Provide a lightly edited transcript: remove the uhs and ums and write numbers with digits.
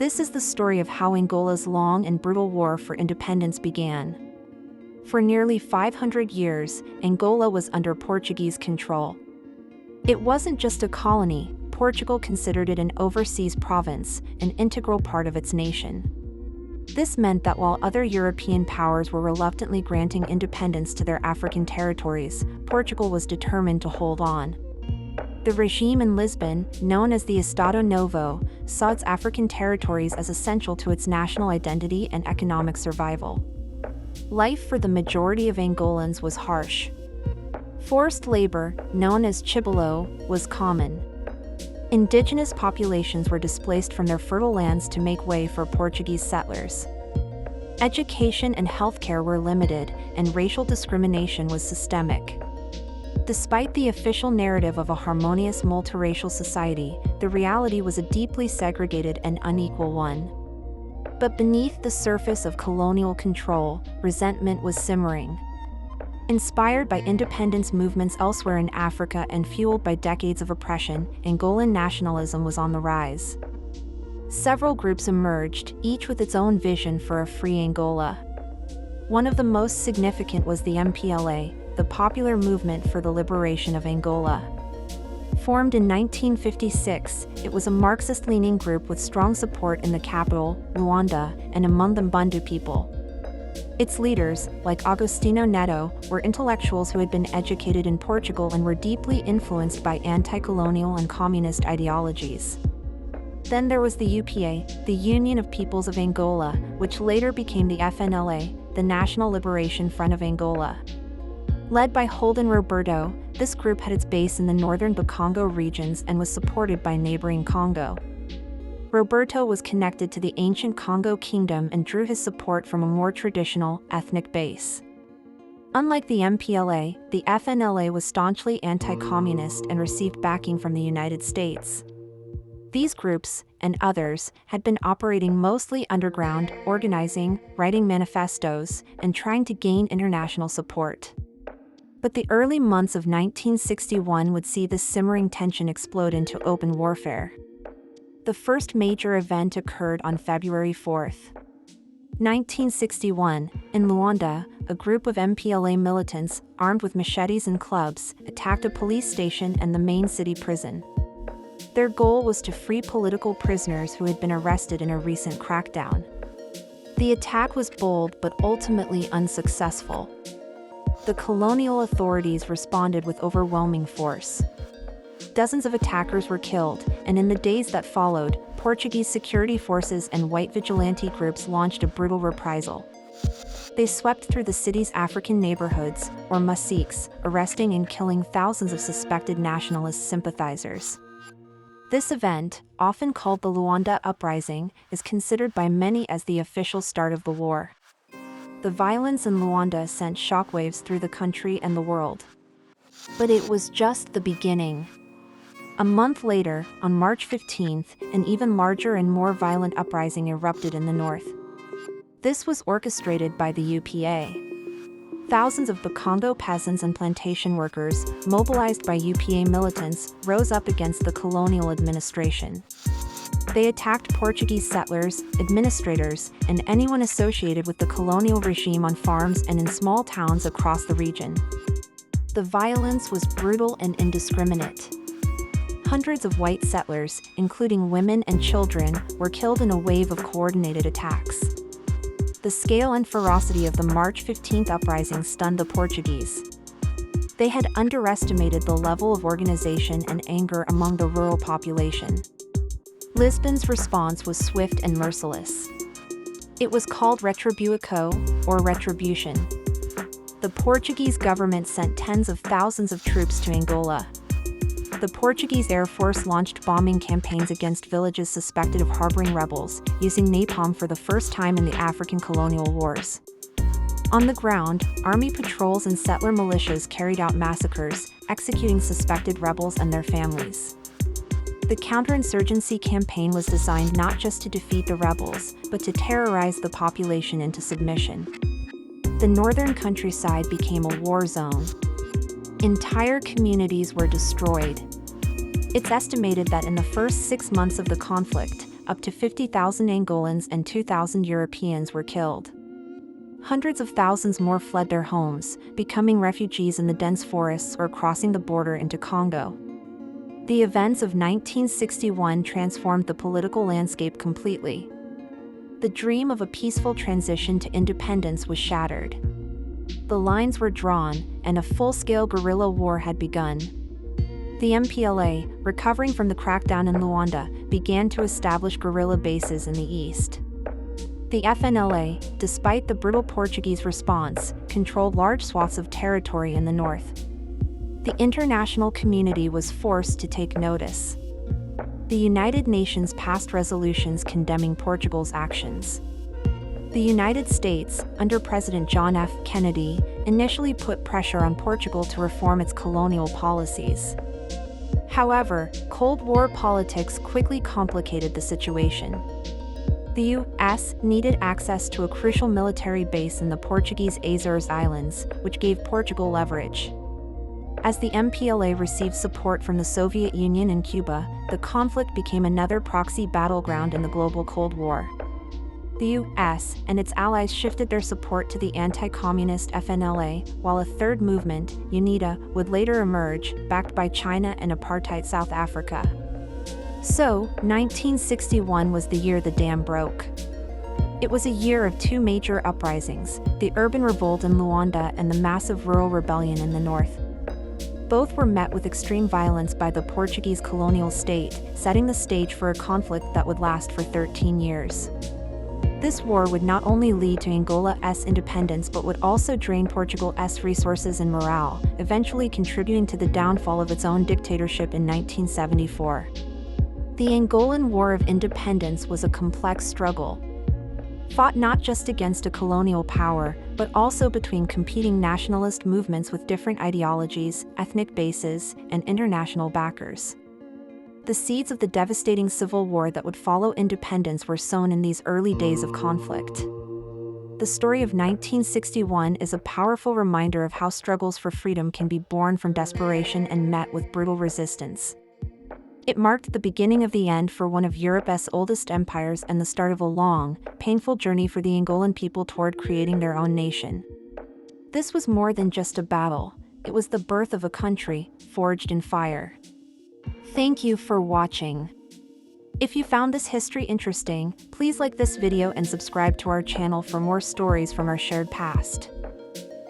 This is the story of how Angola's long and brutal war for independence began. For nearly 500 years, Angola was under Portuguese control. It wasn't just a colony, Portugal considered it an overseas province, an integral part of its nation. This meant that while other European powers were reluctantly granting independence to their African territories, Portugal was determined to hold on. The regime in Lisbon, known as the Estado Novo, saw its African territories as essential to its national identity and economic survival. Life for the majority of Angolans was harsh. Forced labor, known as chibolo, was common. Indigenous populations were displaced from their fertile lands to make way for Portuguese settlers. Education and healthcare were limited, and racial discrimination was systemic. Despite the official narrative of a harmonious multiracial society, the reality was a deeply segregated and unequal one. But beneath the surface of colonial control, resentment was simmering. Inspired by independence movements elsewhere in Africa and fueled by decades of oppression, Angolan nationalism was on the rise. Several groups emerged, each with its own vision for a free Angola. One of the most significant was the MPLA, the Popular Movement for the Liberation of Angola. Formed in 1956, it was a Marxist-leaning group with strong support in the capital, Luanda, and among the Bantu people. Its leaders, like Agostinho Neto, were intellectuals who had been educated in Portugal and were deeply influenced by anti-colonial and communist ideologies. Then there was the UPA, the Union of Peoples of Angola, which later became the FNLA, the National Liberation Front of Angola. Led by Holden Roberto, this group had its base in the northern Bakongo regions and was supported by neighboring Congo. Roberto was connected to the ancient Congo kingdom and drew his support from a more traditional, ethnic base. Unlike the MPLA, the FNLA was staunchly anti-communist and received backing from the United States. These groups, and others, had been operating mostly underground, organizing, writing manifestos, and trying to gain international support. But the early months of 1961 would see this simmering tension explode into open warfare. The first major event occurred on February 4, 1961, in Luanda. A group of MPLA militants, armed with machetes and clubs, attacked a police station and the main city prison. Their goal was to free political prisoners who had been arrested in a recent crackdown. The attack was bold but ultimately unsuccessful. The colonial authorities responded with overwhelming force. Dozens of attackers were killed, and in the days that followed, Portuguese security forces and white vigilante groups launched a brutal reprisal. They swept through the city's African neighborhoods, or masiques, arresting and killing thousands of suspected nationalist sympathizers. This event, often called the Luanda Uprising, is considered by many as the official start of the war. The violence in Luanda sent shockwaves through the country and the world. But it was just the beginning. A month later, on March 15th, an even larger and more violent uprising erupted in the north. This was orchestrated by the UPA. Thousands of Bakongo peasants and plantation workers, mobilized by UPA militants, rose up against the colonial administration. They attacked Portuguese settlers, administrators, and anyone associated with the colonial regime on farms and in small towns across the region. The violence was brutal and indiscriminate. Hundreds of white settlers, including women and children, were killed in a wave of coordinated attacks. The scale and ferocity of the March 15th uprising stunned the Portuguese. They had underestimated the level of organization and anger among the rural population. Lisbon's response was swift and merciless. It was called retribuição, or retribution. The Portuguese government sent tens of thousands of troops to Angola. The Portuguese Air Force launched bombing campaigns against villages suspected of harboring rebels, using napalm for the first time in the African colonial wars. On the ground, army patrols and settler militias carried out massacres, executing suspected rebels and their families. The counterinsurgency campaign was designed not just to defeat the rebels, but to terrorize the population into submission. The northern countryside became a war zone. Entire communities were destroyed. It's estimated that in the first 6 months of the conflict, up to 50,000 Angolans and 2,000 Europeans were killed. Hundreds of thousands more fled their homes, becoming refugees in the dense forests or crossing the border into Congo. The events of 1961 transformed the political landscape completely. The dream of a peaceful transition to independence was shattered. The lines were drawn, and a full-scale guerrilla war had begun. The MPLA, recovering from the crackdown in Luanda, began to establish guerrilla bases in the east. The FNLA, despite the brutal Portuguese response, controlled large swaths of territory in the north. The international community was forced to take notice. The United Nations passed resolutions condemning Portugal's actions. The United States, under President John F. Kennedy, initially put pressure on Portugal to reform its colonial policies. However, Cold War politics quickly complicated the situation. The U.S. needed access to a crucial military base in the Portuguese Azores Islands, which gave Portugal leverage. As the MPLA received support from the Soviet Union and Cuba, the conflict became another proxy battleground in the global Cold War. The U.S. and its allies shifted their support to the anti-communist FNLA, while a third movement, UNITA, would later emerge, backed by China and apartheid South Africa. So, 1961 was the year the dam broke. It was a year of two major uprisings, the urban revolt in Luanda and the massive rural rebellion in the north. Both were met with extreme violence by the Portuguese colonial state, setting the stage for a conflict that would last for 13 years. This war would not only lead to Angola's independence but would also drain Portugal's resources and morale, eventually contributing to the downfall of its own dictatorship in 1974. The Angolan War of Independence was a complex struggle, fought not just against a colonial power, but also between competing nationalist movements with different ideologies, ethnic bases, and international backers. The seeds of the devastating civil war that would follow independence were sown in these early days of conflict. The story of 1961 is a powerful reminder of how struggles for freedom can be born from desperation and met with brutal resistance. It marked the beginning of the end for one of Europe's oldest empires and the start of a long, painful journey for the Angolan people toward creating their own nation. This was more than just a battle, it was the birth of a country, forged in fire. Thank you for watching. If you found this history interesting, please like this video and subscribe to our channel for more stories from our shared past.